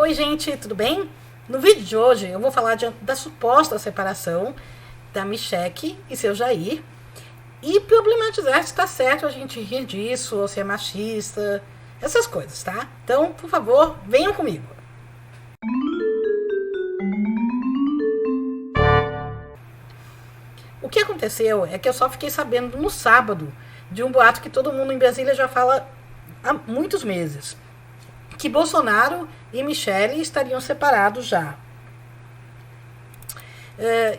Oi gente, tudo bem? No vídeo de hoje eu vou falar da suposta separação da Michelle e seu Jair e problematizar se está certo a gente rir disso ou se é machista, essas coisas, tá? Então, por favor, venham comigo. O que aconteceu é que eu só fiquei sabendo no sábado de um boato que todo mundo em Brasília já fala há muitos meses, que Bolsonaro e Michelle estariam separados já.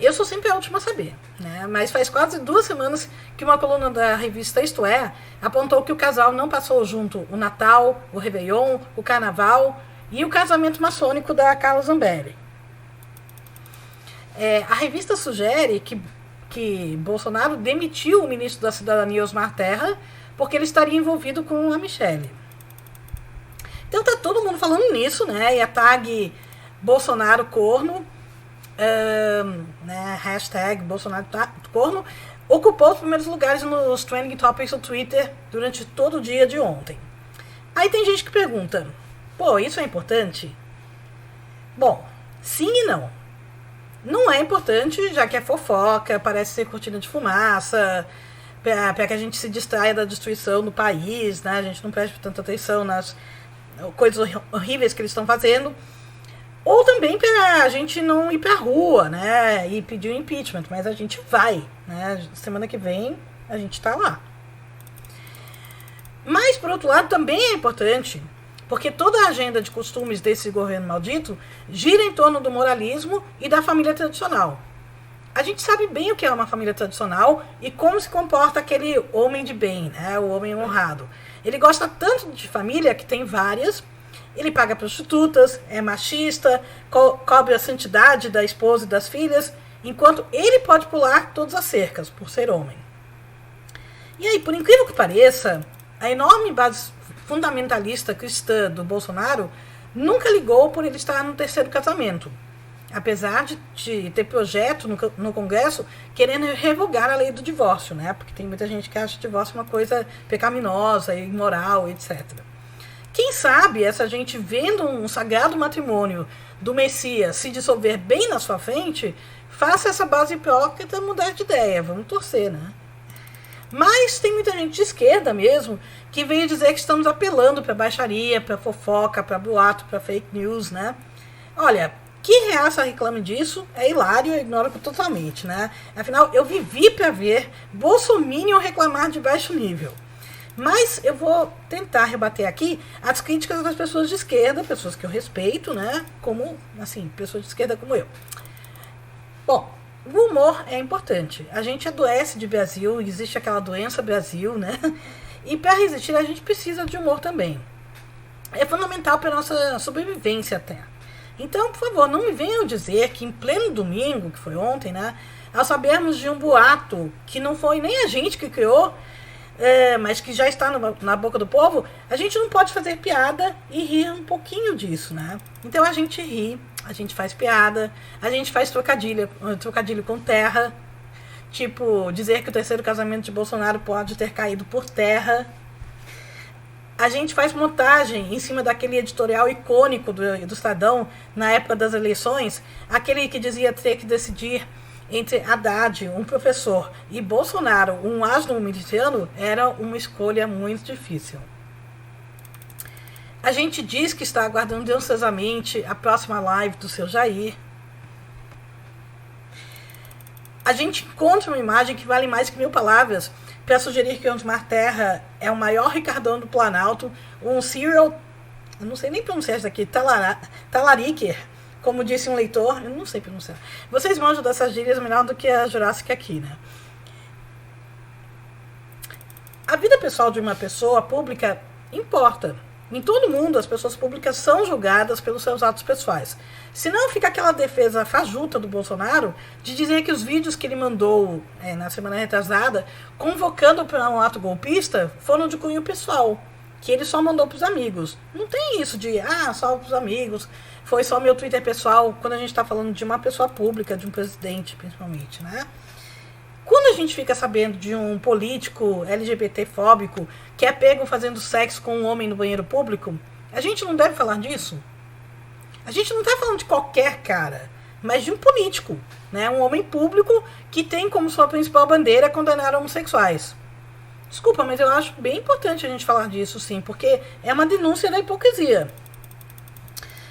Eu sou sempre a última a saber, né? Mas faz quase 2 semanas que uma coluna da revista Isto É apontou que o casal não passou junto o Natal, o Réveillon, o Carnaval e o casamento maçônico da Carla Zambelli. A revista sugere que Bolsonaro demitiu o ministro da Cidadania, Osmar Terra, porque ele estaria envolvido com a Michelle. Então tá todo mundo falando nisso, né? E a tag Bolsonaro corno, né? Hashtag Bolsonaro corno, ocupou os primeiros lugares nos trending topics do Twitter durante todo o dia de ontem. Aí tem gente que pergunta, pô, isso é importante? Bom, sim e não. Não é importante, já que é fofoca, parece ser cortina de fumaça, para que a gente se distraia da destruição do país, né? A gente não preste tanta atenção nas coisas horríveis que eles estão fazendo, ou também para a gente não ir para a rua, né, e pedir o impeachment, mas a gente vai, né, semana que vem a gente está lá. Mas, por outro lado, também é importante, porque toda a agenda de costumes desse governo maldito gira em torno do moralismo e da família tradicional. A gente sabe bem o que é uma família tradicional e como se comporta aquele homem de bem, né, o homem honrado. Ele gosta tanto de família, que tem várias, ele paga prostitutas, é machista, cobre a santidade da esposa e das filhas, enquanto ele pode pular todas as cercas, por ser homem. E aí, por incrível que pareça, a enorme base fundamentalista cristã do Bolsonaro nunca ligou por ele estar no 3º casamento, apesar de ter projeto no Congresso querendo revogar a lei do divórcio, né? Porque tem muita gente que acha o divórcio uma coisa pecaminosa, imoral, etc. Quem sabe essa gente vendo um sagrado matrimônio do Messias se dissolver bem na sua frente, faça essa base hipócrita mudar de ideia. Vamos torcer, né? Mas tem muita gente de esquerda mesmo que veio dizer que estamos apelando para baixaria, para fofoca, para boato, para fake news, né? Olha, que reaça reclame disso é hilário, eu ignoro totalmente, né? Afinal, eu vivi para ver bolsominion reclamar de baixo nível. Mas eu vou tentar rebater aqui as críticas das pessoas de esquerda, pessoas que eu respeito, né? Como, assim, pessoas de esquerda como eu. Bom, o humor é importante. A gente adoece de Brasil, existe aquela doença Brasil, né? E para resistir a gente precisa de humor também. É fundamental para a nossa sobrevivência até. Então, por favor, não me venham dizer que em pleno domingo, que foi ontem, né, ao sabermos de um boato que não foi nem a gente que criou, mas que já está na boca do povo, a gente não pode fazer piada e rir um pouquinho disso, né? Então a gente ri, a gente faz piada, a gente faz trocadilho com terra, tipo, dizer que o 3º casamento de Bolsonaro pode ter caído por terra. A gente faz montagem em cima daquele editorial icônico do Estadão na época das eleições, aquele que dizia ter que decidir entre Haddad, um professor, e Bolsonaro, um asno miliciano, era uma escolha muito difícil. A gente diz que está aguardando ansiosamente a próxima live do seu Jair. A gente encontra uma imagem que vale mais que 1000 palavras para sugerir que Osmar Terra é o maior Ricardão do Planalto, um serial, eu não sei nem pronunciar isso aqui, talariker, como disse um leitor, eu não sei pronunciar. Vocês manjam dessas gírias melhor do que a Jurássica aqui, né? A vida pessoal de uma pessoa pública importa. Em todo mundo, as pessoas públicas são julgadas pelos seus atos pessoais. Senão fica aquela defesa fajuta do Bolsonaro de dizer que os vídeos que ele mandou na semana retrasada, convocando para um ato golpista, foram de cunho pessoal, que ele só mandou para os amigos. Não tem isso de, só para os amigos, foi só meu Twitter pessoal, quando a gente está falando de uma pessoa pública, de um presidente, principalmente, né? Quando a gente fica sabendo de um político LGBT-fóbico que é pego fazendo sexo com um homem no banheiro público, a gente não deve falar disso? A gente não está falando de qualquer cara, mas de um político, né? Um homem público que tem como sua principal bandeira condenar homossexuais. Desculpa, mas eu acho bem importante a gente falar disso, sim, porque é uma denúncia da hipocrisia.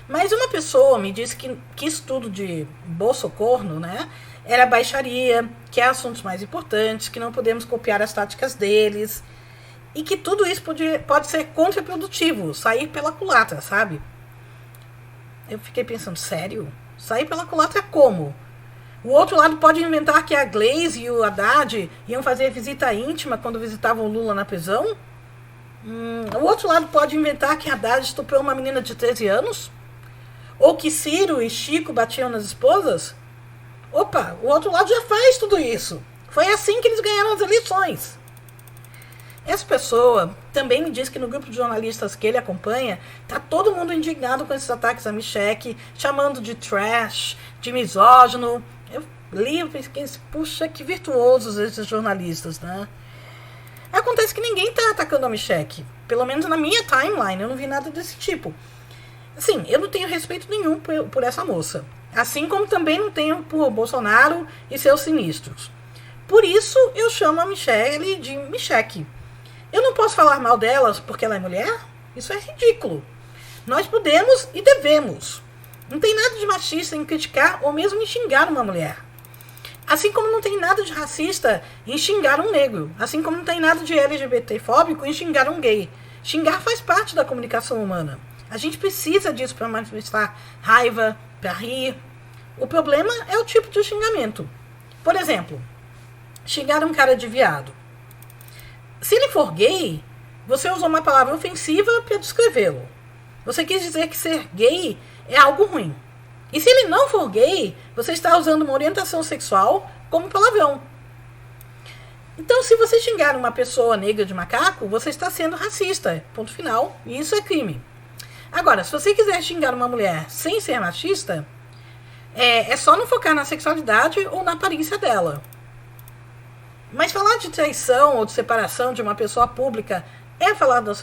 Mas uma pessoa me disse que estudo de bolsocorno, né, era baixaria, que há assuntos mais importantes, que não podemos copiar as táticas deles, e que tudo isso pode ser contraprodutivo, sair pela culatra, sabe? Eu fiquei pensando, sério? Sair pela culatra como? O outro lado pode inventar que a Glaze e o Haddad iam fazer visita íntima quando visitavam o Lula na prisão? O outro lado pode inventar que Haddad estuprou uma menina de 13 anos? Ou que Ciro e Chico batiam nas esposas? Opa, o outro lado já faz tudo isso. Foi assim que eles ganharam as eleições. Essa pessoa também me disse que no grupo de jornalistas que ele acompanha, tá todo mundo indignado com esses ataques a Michelle, chamando de trash, de misógino. Eu li e pensei, puxa, que virtuosos esses jornalistas, né? Acontece que ninguém tá atacando a Michelle. Pelo menos na minha timeline, eu não vi nada desse tipo. Assim, eu não tenho respeito nenhum por essa moça. Assim como também não tenho por Bolsonaro e seus sinistros. Por isso, eu chamo a Michelle de Michelle. Eu não posso falar mal delas porque ela é mulher? Isso é ridículo. Nós podemos e devemos. Não tem nada de machista em criticar ou mesmo em xingar uma mulher. Assim como não tem nada de racista em xingar um negro. Assim como não tem nada de LGBT-fóbico em xingar um gay. Xingar faz parte da comunicação humana. A gente precisa disso para manifestar raiva, para rir. O problema é o tipo de xingamento. Por exemplo, xingar um cara de viado. Se ele for gay, você usou uma palavra ofensiva para descrevê-lo. Você quis dizer que ser gay é algo ruim. E se ele não for gay, você está usando uma orientação sexual como palavrão. Então, se você xingar uma pessoa negra de macaco, você está sendo racista. Ponto final. E isso é crime. Agora, se você quiser xingar uma mulher sem ser machista, é só não focar na sexualidade ou na aparência dela. Mas falar de traição ou de separação de uma pessoa pública é falar da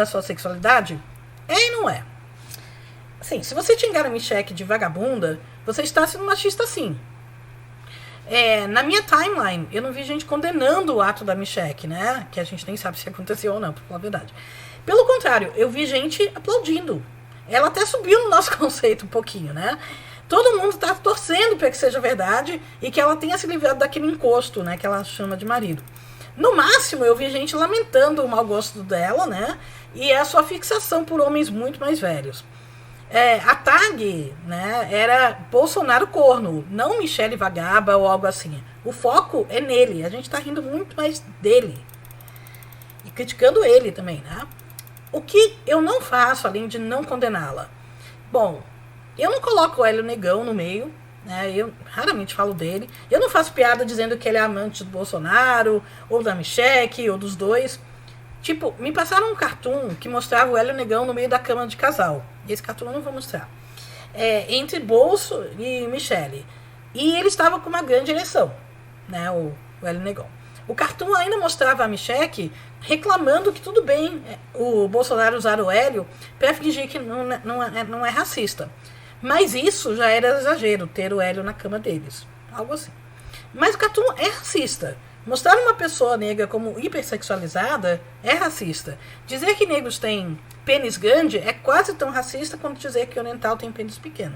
sua sexualidade? É e não é. Assim, se você xingar a Michelle de vagabunda, você está sendo machista sim. Na minha timeline, eu não vi gente condenando o ato da Michelle, né? Que a gente nem sabe se aconteceu ou não, pra falar a verdade. Pelo contrário, eu vi gente aplaudindo. Ela até subiu no nosso conceito um pouquinho, né? Todo mundo está torcendo para que seja verdade e que ela tenha se livrado daquele encosto, né, que ela chama de marido. No máximo, eu vi gente lamentando o mau gosto dela, né, e a sua fixação por homens muito mais velhos. A tag, né, era Bolsonaro corno, não Michelle vagaba ou algo assim. O foco é nele, a gente está rindo muito mais dele. E criticando ele também, né? O que eu não faço, além de não condená-la? Bom, eu não coloco o Hélio Negão no meio, né? Eu raramente falo dele. Eu não faço piada dizendo que ele é amante do Bolsonaro, ou da Michelle, ou dos dois. Tipo, me passaram um cartoon que mostrava o Hélio Negão no meio da cama de casal. Esse cartoon eu não vou mostrar. Entre Bolso e Michelle. E ele estava com uma grande ereção, né? O Hélio Negão. O cartoon ainda mostrava a Michelle reclamando que tudo bem o Bolsonaro usar o Hélio para fingir que não é racista. Mas isso já era exagero, ter o Hélio na cama deles. Algo assim. Mas o cartoon é racista. Mostrar uma pessoa negra como hipersexualizada é racista. Dizer que negros têm pênis grande é quase tão racista quanto dizer que oriental tem pênis pequeno.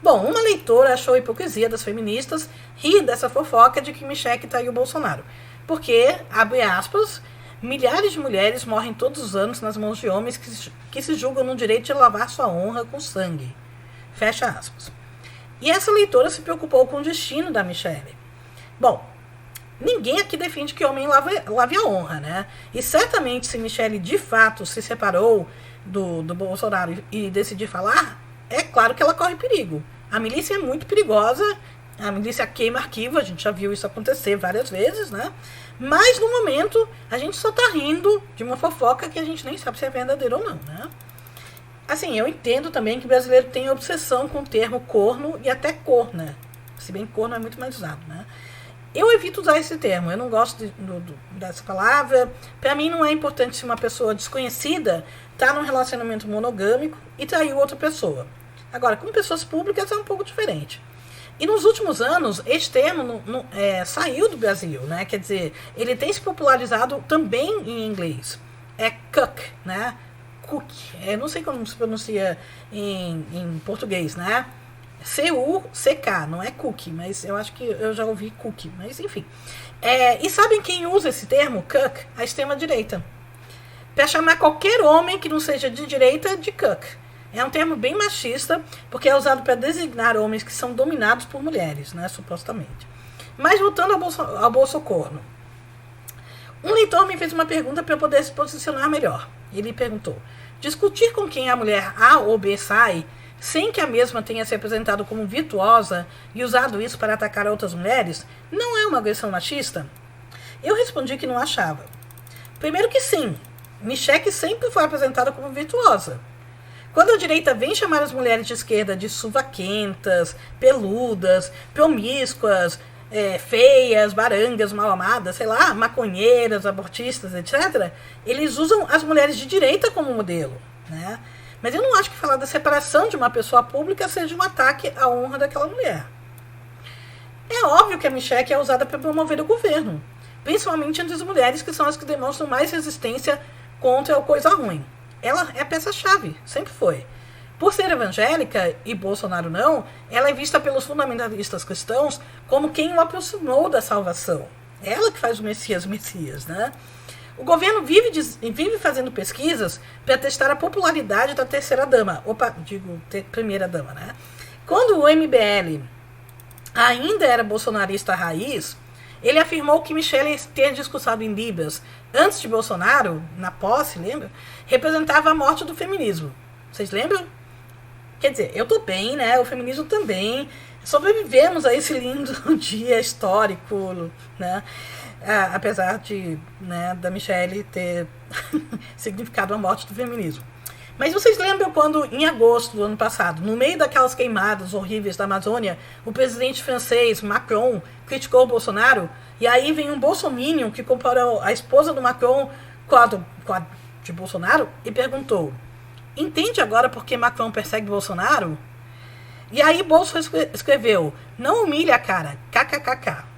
Bom, uma leitora achou a hipocrisia das feministas rir dessa fofoca de que Michelle traiu o Bolsonaro. Porque, abre aspas, milhares de mulheres morrem todos os anos nas mãos de homens que se julgam no direito de lavar sua honra com sangue. Fecha aspas. E essa leitora se preocupou com o destino da Michelle. Bom, ninguém aqui defende que homem lave a honra, né? E certamente se Michelle de fato se separou do Bolsonaro e decidir falar, é claro que ela corre perigo. A milícia é muito perigosa, a milícia queima arquivo, a gente já viu isso acontecer várias vezes, né? Mas no momento a gente só tá rindo de uma fofoca que a gente nem sabe se é verdadeira ou não, né? Assim, eu entendo também que o brasileiro tem obsessão com o termo corno e até corna. Se bem que corno é muito mais usado, né? Eu evito usar esse termo, eu não gosto dessa palavra. Para mim não é importante se uma pessoa desconhecida está num relacionamento monogâmico e traiu outra pessoa. Agora, com pessoas públicas é um pouco diferente. E nos últimos anos, esse termo saiu do Brasil, né? Quer dizer, ele tem se popularizado também em inglês. É cuck, né? Cook. Não sei como se pronuncia em português, né? C-U-C-K, não é cookie, mas eu acho que eu já ouvi cookie, mas enfim. E sabem quem usa esse termo, cuck? A extrema-direita. Para chamar qualquer homem que não seja de direita de cuck. É um termo bem machista, porque é usado para designar homens que são dominados por mulheres, né, supostamente. Mas voltando ao bolsocorno. Um leitor me fez uma pergunta para eu poder se posicionar melhor. Ele perguntou: discutir com quem a mulher A ou B sai, sem que a mesma tenha se apresentado como virtuosa e usado isso para atacar outras mulheres, não é uma agressão machista? Eu respondi que não achava. Primeiro que sim, Michelle sempre foi apresentada como virtuosa. Quando a direita vem chamar as mulheres de esquerda de suvaquentas, peludas, promíscuas, feias, barangas, mal amadas, sei lá, maconheiras, abortistas, etc., eles usam as mulheres de direita como modelo, né? Mas eu não acho que falar da separação de uma pessoa pública seja um ataque à honra daquela mulher. É óbvio que a Michelle é usada para promover o governo, principalmente entre as mulheres, que são as que demonstram mais resistência contra a coisa ruim. Ela é a peça-chave, sempre foi. Por ser evangélica, e Bolsonaro não, ela é vista pelos fundamentalistas cristãos como quem o aproximou da salvação. Ela que faz o Messias, né? O governo vive fazendo pesquisas para testar a popularidade da terceira-dama. Primeira-dama, né? Quando o MBL ainda era bolsonarista raiz, ele afirmou que Michelle ter discursado em Libras antes de Bolsonaro, na posse, lembra? Representava a morte do feminismo. Vocês lembram? Quer dizer, eu tô bem, né? O feminismo também. Sobrevivemos a esse lindo dia histórico, né? Apesar de, né, da Michelle ter significado a morte do feminismo. Mas vocês lembram quando, em agosto do ano passado, no meio daquelas queimadas horríveis da Amazônia, o presidente francês Macron criticou o Bolsonaro? E aí vem um bolsominion que comparou a esposa do Macron com a de Bolsonaro e perguntou: entende agora por que Macron persegue Bolsonaro? E aí Bolso escreveu: não humilha a cara, kkkk.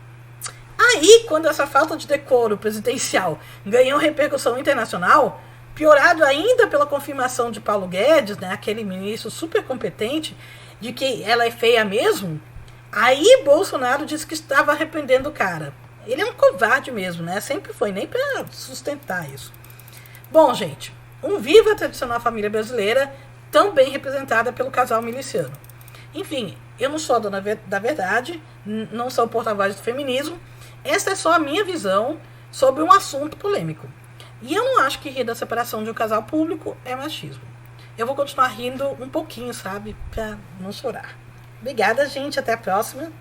Aí, quando essa falta de decoro presidencial ganhou repercussão internacional, piorado ainda pela confirmação de Paulo Guedes, né, aquele ministro super competente, de que ela é feia mesmo, aí Bolsonaro disse que estava arrependendo o cara. Ele é um covarde mesmo, né? Sempre foi, nem para sustentar isso. Bom, gente, viva a tradicional família brasileira, tão bem representada pelo casal miliciano. Enfim, eu não sou a dona da verdade, não sou porta-voz do feminismo, essa é só a minha visão sobre um assunto polêmico. E eu não acho que rir da separação de um casal público é machismo. Eu vou continuar rindo um pouquinho, sabe? Pra não chorar. Obrigada, gente. Até a próxima.